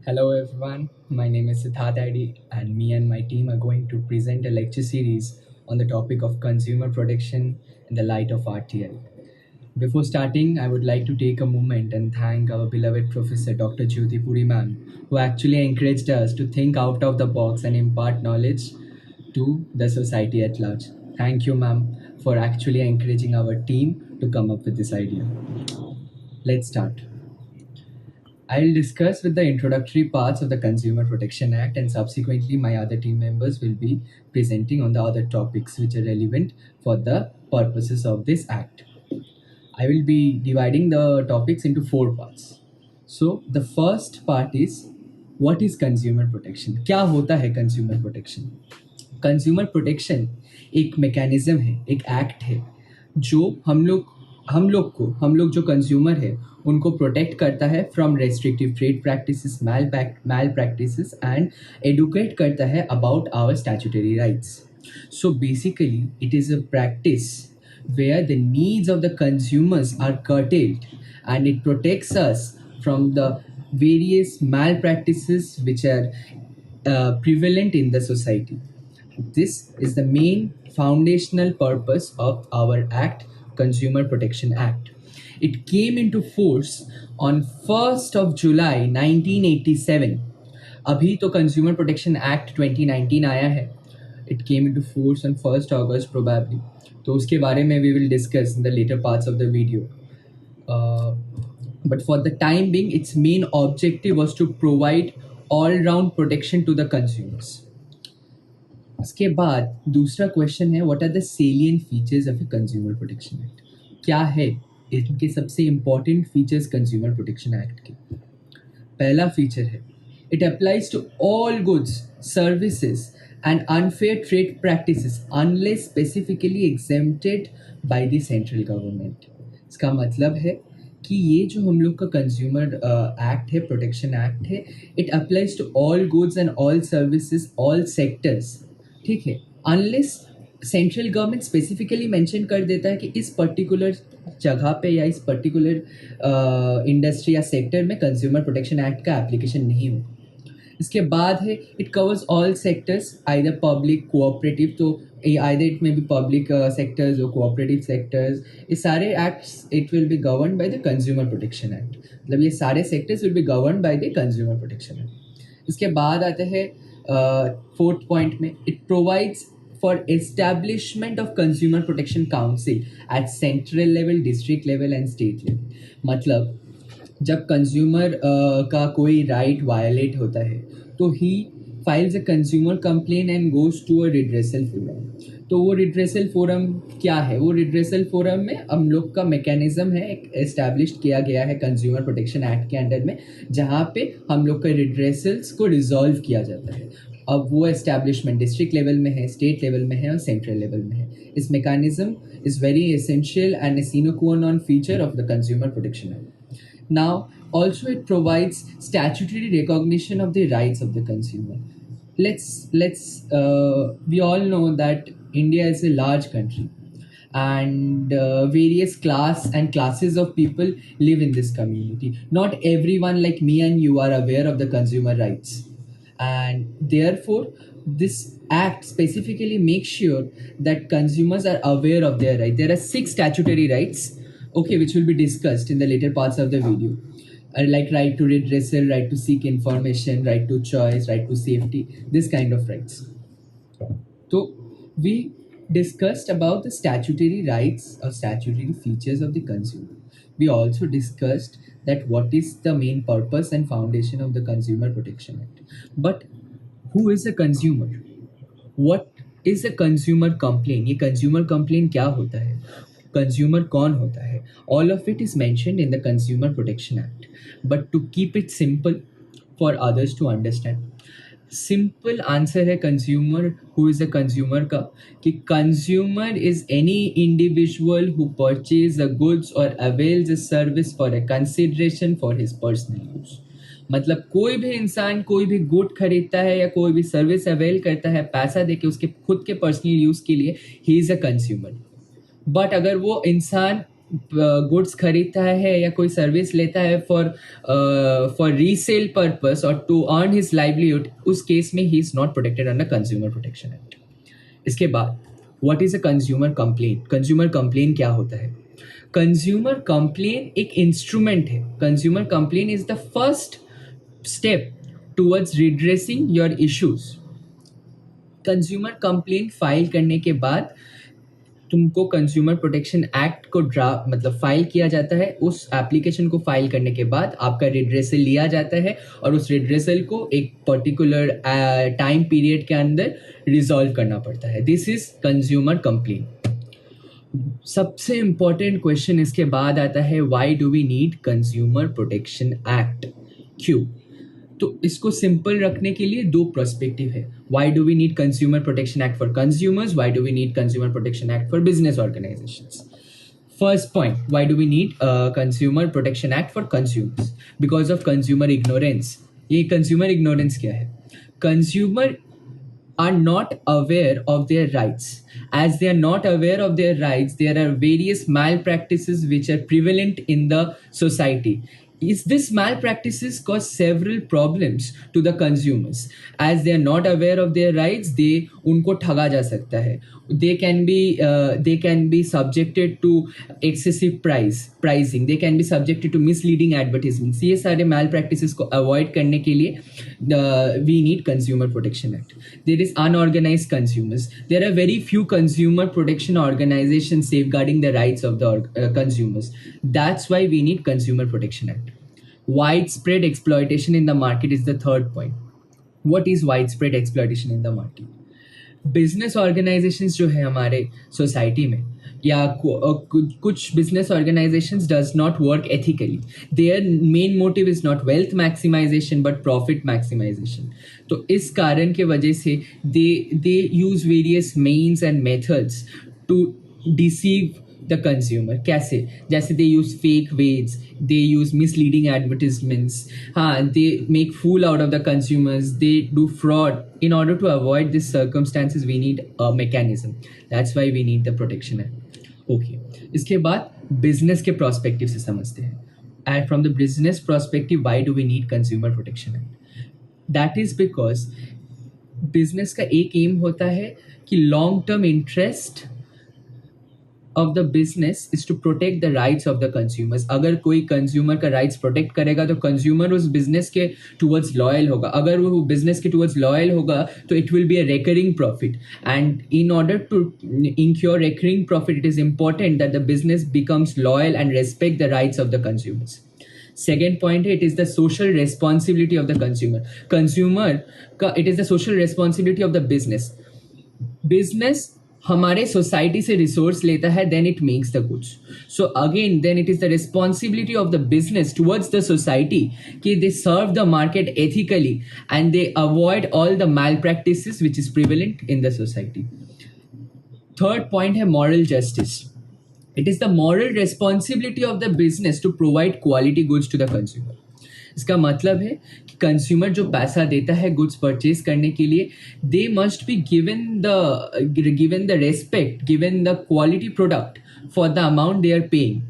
Hello everyone, my name is Siddharth Adi, and me and my team are going to present a lecture series on the topic of consumer protection in the light of RTL. Before starting, I would like to take a moment and thank our beloved Professor Dr. Jyoti Puri ma'am, who actually encouraged us to think out of the box and impart knowledge to the society at large. Thank you, ma'am, for actually encouraging our team to come up with this idea. Let's start. I'll discuss with the introductory parts of the Consumer Protection Act, and subsequently, my other team members will be presenting on the other topics which are relevant for the purposes of this act. I will be dividing the topics into four parts. So, the first part is what is consumer protection? क्या होता है consumer protection? Consumer protection एक mechanism है, एक act है जो हम लोग जो कंज्यूमर है उनको प्रोटेक्ट करता है from restrictive trade practices, malpractices and educate करता है about our statutory rights. So basically, it is a practice where the needs of the consumers are curtailed, and it protects us from the various malpractices which are prevalent in the society. This is the main foundational purpose of our Act, Consumer Protection Act. It came into force on 1st of July 1987. अभी तो consumer protection act 2019 आया है. It came into force on 1st August probably. तो उसके बारे में we will discuss in the later parts of the video. But for the time being, its main objective was to provide all-round protection to the consumers. उसके बाद दूसरा question है, what are the salient features of a consumer protection act? क्या है इनके सबसे important features consumer protection act के? पहला फीचर है, it applies to all goods, services and unfair trade practices unless specifically exempted by the central government. इसका मतलब है कि ये जो हम लोग का कंज्यूमर एक्ट है, प्रोटेक्शन एक्ट है, it applies to all goods and all services, all sectors. ठीक है, unless central government specifically mention कर देता है कि इस पर्टिकुलर जगह पे या इस पर्टिकुलर इंडस्ट्री या सेक्टर में कंज्यूमर प्रोटेक्शन एक्ट का एप्लीकेशन नहीं होगा. इसके बाद है, it covers all sectors, either public, cooperative. तो आइदर इट में बी पब्लिक सेक्टर्स और कोऑपरेटिव सेक्टर्स. ये सारे acts it will be govern by the Consumer protection act. मतलब ये सारे sectors will be govern by the Consumer protection Act. इसके बाद आते हैं फोर्थ पॉइंट में, it provides for establishment of consumer protection council at central level, district level and state level. मतलब जब कंज्यूमर का कोई राइट वायलेट होता है तो he files a consumer complaint and goes to a redressal forum. तो वो रिड्रेसल फोरम क्या है? वो रिड्रेसल फोरम में हम लोग का मैकेनिज्म है, एक एस्टैब्लिश किया गया है कंज्यूमर प्रोटेक्शन एक्ट के अंडर में, जहाँ पे हम लोग का रिड्रेसल्स को रिजॉल्व किया जाता है. अब वो एस्टैब्लिशमेंट डिस्ट्रिक्ट लेवल में है, स्टेट लेवल में है और सेंट्रल लेवल में है. इस mechanism is very essential and a sine qua non feature of the Consumer protection Act. Now, also it provides statutory recognition of the rights of the consumer. We all know that India is a large country, and various classes of people live in this community. Not everyone like me and you are aware of the consumer rights, and therefore this act specifically makes sure that consumers are aware of their rights. There are 6 statutory rights, okay, which will be discussed in the later parts of the video. Like right to redressal, right to seek information, right to choice, right to safety, this kind of rights. So we discussed about the statutory rights or statutory features of the consumer. We also discussed that what is the main purpose and foundation of the Consumer Protection Act. But who is a consumer? What is a consumer complaint? ये consumer complaint क्या होता है? Consumer कौन होता है? All of it is mentioned in the Consumer protection Act. But to keep it simple for others to understand, simple answer है consumer, who is a consumer का, कि consumer is any individual who purchase a goods और avails a service for a consideration for his personal use. मतलब कोई भी इंसान कोई भी गुड खरीदता है या कोई भी सर्विस अवेल करता है पैसा देके उसके खुद के पर्सनल यूज के लिए, he is a consumer. But अगर वो इंसान गुड्स खरीदता है या कोई सर्विस लेता है फॉर रीसेल पर्पस और टू अर्न हिज लाइवलीहुड, उस केस में he is not protected under Consumer protection Act. इसके बाद what is a consumer complaint. Consumer complaint क्या होता है? कंज्यूमर कंप्लेन एक इंस्ट्रूमेंट है. Consumer complaint is the first step towards redressing your issues. Consumer complaint file करने के बाद तुमको कंज्यूमर प्रोटेक्शन एक्ट को मतलब फाइल किया जाता है. उस एप्लीकेशन को फाइल करने के बाद आपका रिड्रेसल लिया जाता है और उस रिड्रेसल को एक पर्टिकुलर टाइम पीरियड के अंदर रिजॉल्व करना पड़ता है. This is consumer complain. सबसे इंपॉर्टेंट क्वेश्चन इसके बाद आता है, why do we need consumer protection act? क्यों? तो इसको सिंपल रखने के लिए दो पर्सपेक्टिव है. Why do we need consumer protection act for consumers, why do we need consumer protection act for business organisations. First point, why do we need consumer protection act for consumers? Because of consumer ignorance. ये consumer ignorance क्या है? Consumer are not aware of their rights. As they are not aware of their rights, there are various malpractices which are prevalent in the society. Is this malpractices cause several problems to the consumers? As they are not aware of their rights, they उनको ठगा जा सकता है. They can be subjected to excessive pricing. They can be subjected to misleading advertisements. ये सारे malpractices को avoid करने के लिए we need consumer protection act. There is unorganized consumers. There are very few consumer protection organizations safeguarding the rights of the consumers. That's why we need consumer protection act. Widespread exploitation in the market is the third point. What is widespread exploitation in the market? Business organisations जो है हमारे society में, या कुछ business organisations does not work ethically. Their main motive is not wealth maximisation but profit maximisation. तो इस कारण के वजह से they use various means and methods to deceive the consumer. कैसे? जैसे they use fake weights, they use misleading advertisements, they make fool out of the consumers, they do fraud. In order to avoid these circumstances, we need a mechanism. That's why we need the protection act. Okay. इसके बाद business के perspective से समझते हैं. And from the business perspective, why do we need consumer protection act? That is because business का एक aim होता है कि long term interest of the business is to protect the rights of the consumers. अगर कोई consumer का rights protect करेगा तो consumer उस business के towards loyal होगा. अगर वो business के towards loyal होगा तो it will be a recurring profit. And in order to incur recurring profit, it is important that the business becomes loyal and respect the rights of the consumers. Second point, it is the social responsibility of the consumer. It is the social responsibility of the business. Business हमारे सोसाइटी से resource लेता है, then it makes the goods. So again then it is the responsibility of the business towards the society कि they serve the market ethically and they avoid all the malpractices which is prevalent in the society. Third point है moral justice. It is the moral responsibility of the business to provide quality goods to the consumer. इसका मतलब है कि consumer जो पैसा देता है goods purchase करने के लिए, they must be given the respect, given the quality product for the amount they are paying,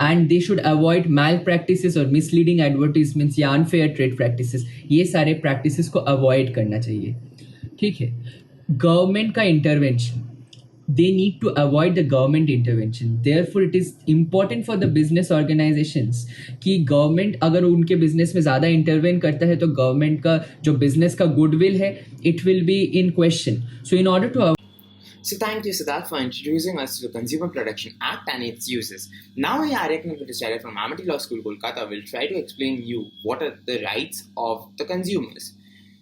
and they should avoid malpractices और मिसलीडिंग एडवर्टीजमेंट्स या अनफेयर ट्रेड प्रैक्टिसेस. ये सारे प्रैक्टिसेस को अवॉइड करना चाहिए. ठीक है. गवर्नमेंट का intervention, they need to avoid the government intervention. Therefore it is important for the business organizations कि government अगर उनके business में ज़्यादा intervene करता है तो government का जो business का goodwill है, it will be in question. So in order to So thank you, Siddharth, for introducing us to the Consumer Protection Act and its uses. Now I, Aryan Bhattacharya from Amity Law School, Kolkata, will try to explain you what are the rights of the consumers.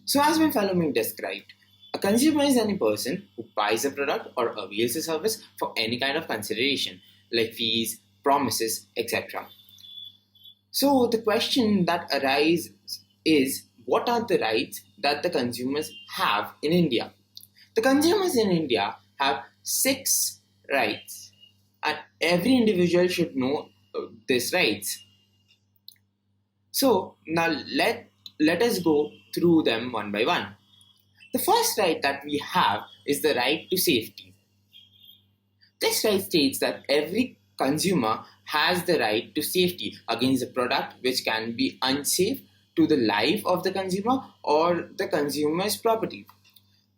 So as my fellow mate described, a consumer is any person who buys a product or avails a service for any kind of consideration, like fees, promises, etc. So the question that arises is, what are the rights that the consumers have in India? The consumers in India have 6 rights, and every individual should know these rights. So now let us go through them one by one. The first right that we have is the right to safety. This right states that every consumer has the right to safety against a product which can be unsafe to the life of the consumer or the consumer's property.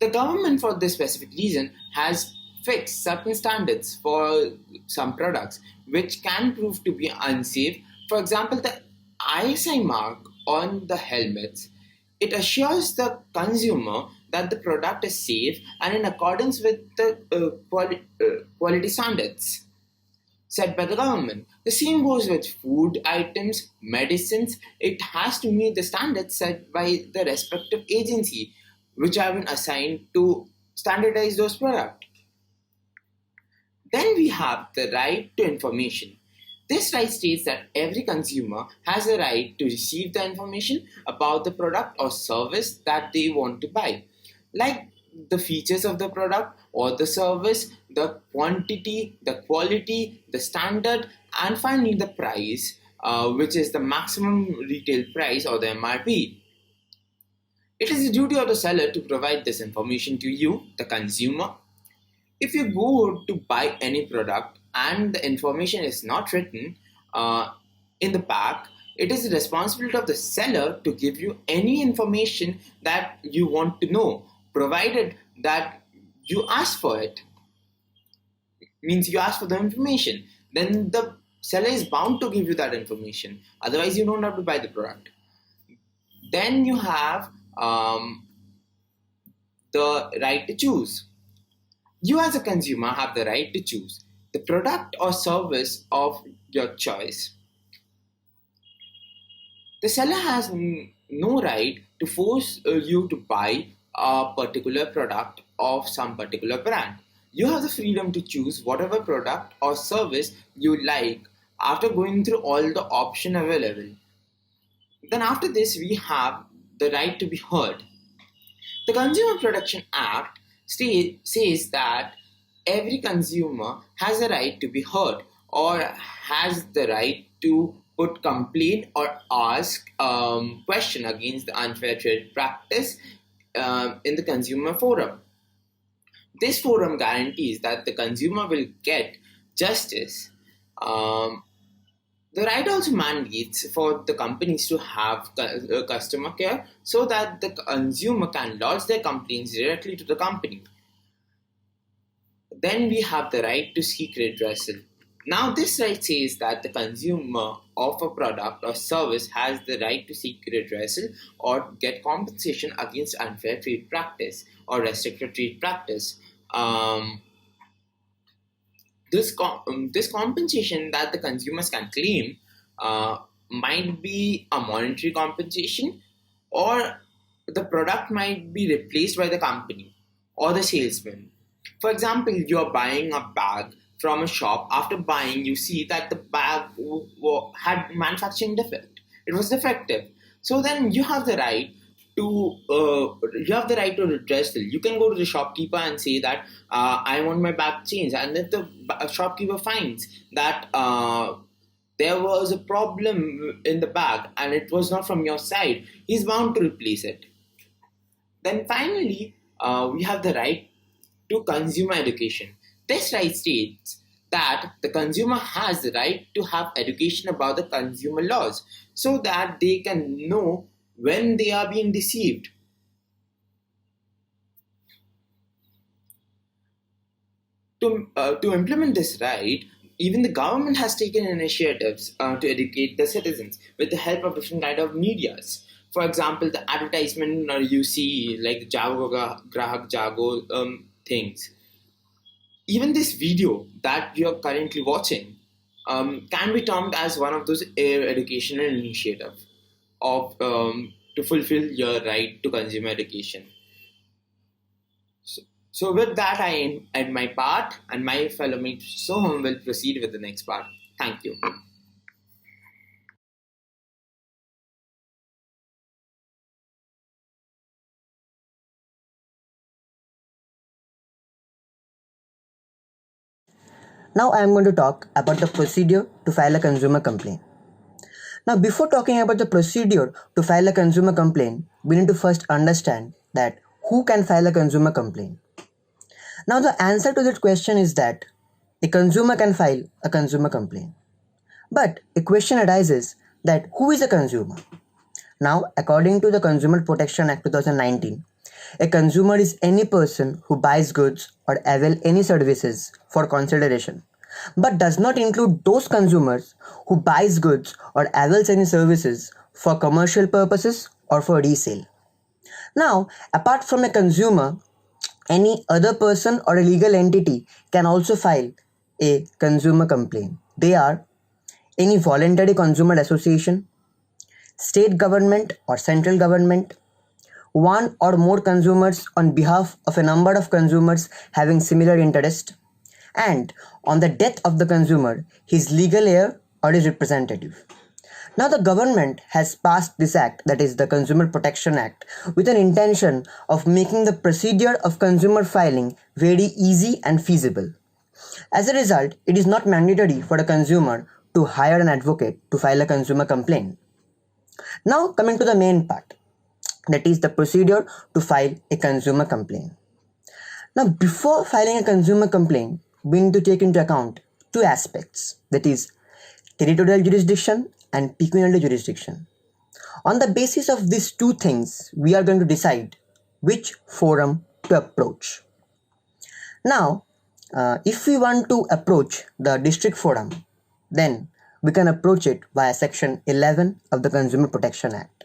The government, for this specific reason, has fixed certain standards for some products which can prove to be unsafe. For example, the ISI mark on the helmets, it assures the consumer that the product is safe and in accordance with the quality standards set by the government. The same goes with food items, medicines. It has to meet the standards set by the respective agency which have been assigned to standardize those products. Then we have the right to information. This right states that every consumer has a right to receive the information about the product or service that they want to buy, like the features of the product or the service, the quantity, the quality, the standard, and finally the price, which is the maximum retail price or the MRP. It is the duty of the seller to provide this information to you, the consumer. If you go to buy any product and the information is not written in the pack, it is the responsibility of the seller to give you any information that you want to know, provided that you ask for it. Means you ask for the information, then the seller is bound to give you that information. Otherwise, you don't have to buy the product. Then you have the right to choose. You as a consumer have the right to choose the product or service of your choice. The seller has no right to force you to buy a particular product of some particular brand. You have the freedom to choose whatever product or service you like after going through all the options available. Then after this, we have the right to be heard. The Consumer Protection Act says that every consumer has a right to be heard or has the right to put complaint or ask question against the unfair trade practice in the consumer forum. This forum guarantees that the consumer will get justice. The right also mandates for the companies to have customer care so that the consumer can lodge their complaints directly to the company. Then we have the right to seek redressal. Now, this right says that the consumer of a product or service has the right to seek redressal or get compensation against unfair trade practice or restricted trade practice. This compensation that the consumers can claim might be a monetary compensation, or the product might be replaced by the company or the salesman. For example, you're buying a bag from a shop. After buying, you see that the bag had manufacturing defect. It was defective. So then you have the right to redress it. You can go to the shopkeeper and say that I want my bag changed, and if the shopkeeper finds that there was a problem in the bag and it was not from your side, he's bound to replace it. Then finally, we have the right to consumer education. This right states that the consumer has the right to have education about the consumer laws so that they can know when they are being deceived. To implement this right, even the government has taken initiatives to educate the citizens with the help of different kind of medias. For example, the advertisement you see like Jago Grahak Jago things. Even this video that you're currently watching can be termed as one of those educational initiatives of to fulfill your right to consumer education. So with that, I end my part, and my fellow mate Soham will proceed with the next part. Thank you. Now I am going to talk about the procedure to file a consumer complaint. Now before talking about the procedure to file a consumer complaint, we need to first understand that who can file a consumer complaint. Now the answer to that question is that a consumer can file a consumer complaint. But a question arises that who is a consumer? Now, according to the Consumer Protection Act 2019, a consumer is any person who buys goods or avail any services for consideration, but does not include those consumers who buys goods or avails any services for commercial purposes or for resale. Now, apart from a consumer, any other person or a legal entity can also file a consumer complaint. They are any voluntary consumer association, state government or central government, one or more consumers on behalf of a number of consumers having similar interest, and on the death of the consumer, his legal heir or his representative. Now, the government has passed this act, that is the Consumer Protection Act, with an intention of making the procedure of consumer filing very easy and feasible. As a result, it is not mandatory for a consumer to hire an advocate to file a consumer complaint. Now, coming to the main part, that is the procedure to file a consumer complaint. Now, before filing a consumer complaint, we need to take into account two aspects, that is territorial jurisdiction and pecuniary jurisdiction. On the basis of these two things, we are going to decide which forum to approach. Now, if we want to approach the district forum, then we can approach it via section 11 of the Consumer Protection Act.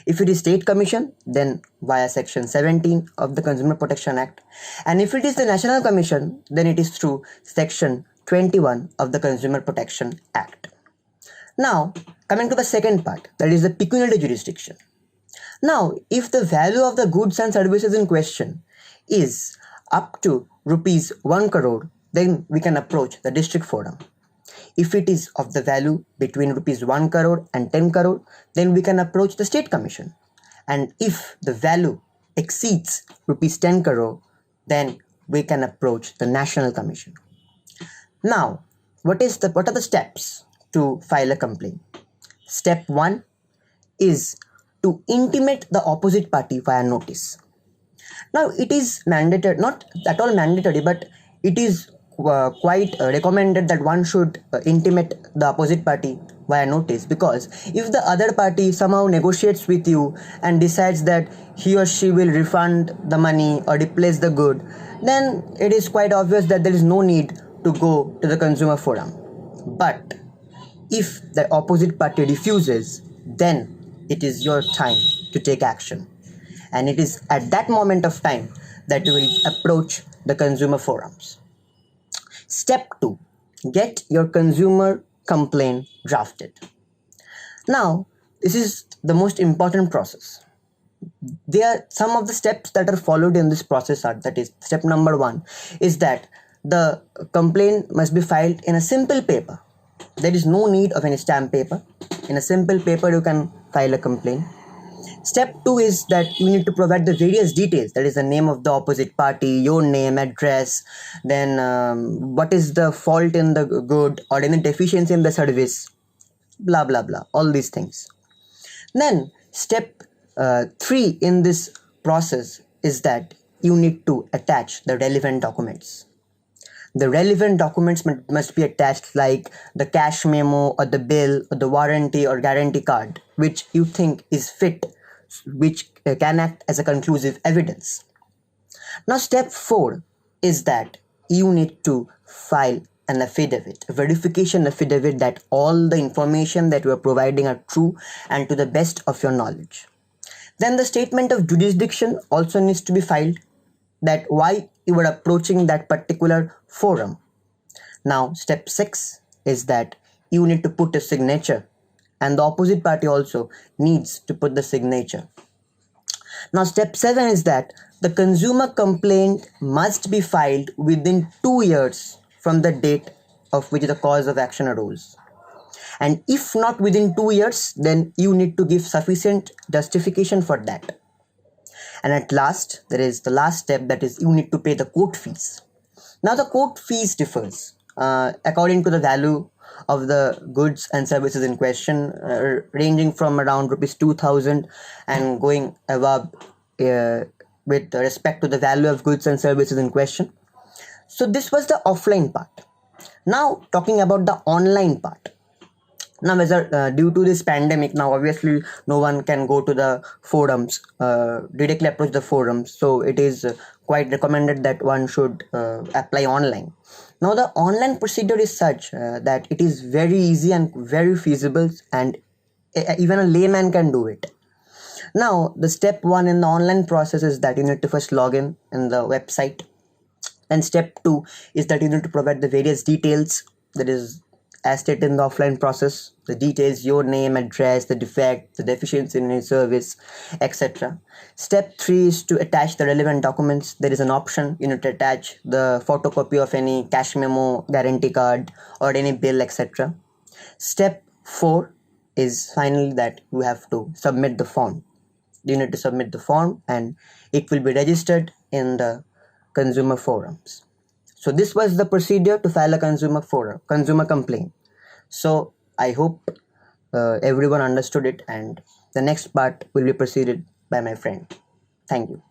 If it is state commission, then via section 17 of the Consumer Protection Act. And if it is the national commission, then it is through section 21 of the Consumer Protection Act. Now, coming to the second part, that is the pecuniary jurisdiction. Now, if the value of the goods and services in question is up to rupees 1 crore, then we can approach the district forum. If it is of the value between rupees 1 crore and 10 crore, then we can approach the state commission. And if the value exceeds rupees 10 crore, then we can approach the national commission. Now, what are the steps to file a complaint? Step 1 is to intimate the opposite party via notice. Now, it is mandated, not at all mandatory, but it is quite recommended that one should intimate the opposite party via notice, because if the other party somehow negotiates with you and decides that he or she will refund the money or replace the good, then it is quite obvious that there is no need to go to the consumer forum. But if the opposite party refuses, then it is your time to take action. And it is at that moment of time that you will approach the consumer forums. Step 2. Get your consumer complaint drafted. Now, this is the most important process. There are some of the steps that are followed in this process are, that is, step number 1 is that the complaint must be filed in a simple paper. There is no need of any stamp paper. In a simple paper, you can file a complaint. Step 2 is that you need to provide the various details, that is the name of the opposite party, your name, address, then what is the fault in the good or any deficiency in the service, blah blah blah, all these things. Then step 3 in this process is that you need to attach the relevant documents. The relevant documents must be attached, like the cash memo or the bill or the warranty or guarantee card, which you think is fit, which can act as a conclusive evidence. Now, step 4 is that you need to file an affidavit, a verification affidavit that all the information that you are providing are true and to the best of your knowledge. Then the statement of jurisdiction also needs to be filed, that why you are approaching that particular forum. Now, step 6 is that you need to put a signature, and the opposite party also needs to put the signature. Now, step 7 is that the consumer complaint must be filed within 2 years from the date of which the cause of action arose. And if not within 2 years, then you need to give sufficient justification for that. And at last, there is the last step, that is you need to pay the court fees. Now, the court fees differs according to the value of the goods and services in question, ranging from around rupees 2,000 and going above with respect to the value of goods and services in question. So this was the offline part. Now, talking about the online part. Now, due to this pandemic, now obviously no one can go to the forums, directly approach the forums. So it is quite recommended that one should apply online. Now, the online procedure is such that it is very easy and very feasible, and even a layman can do it. Now, the step one in the online process is that you need to first log in the website, and step two is that you need to provide the various details, that is, as stated in the offline process, the details, your name, address, the defect, the deficiency in your service, etc. Step three is to attach the relevant documents. There is an option you need to attach the photocopy of any cash memo, guarantee card, or any bill, etc. Step four is finally that you have to submit the form. You need to submit the form and it will be registered in the consumer forums. So this was the procedure to file a consumer complaint. So I hope everyone understood it, and the next part will be proceeded by my friend. Thank you.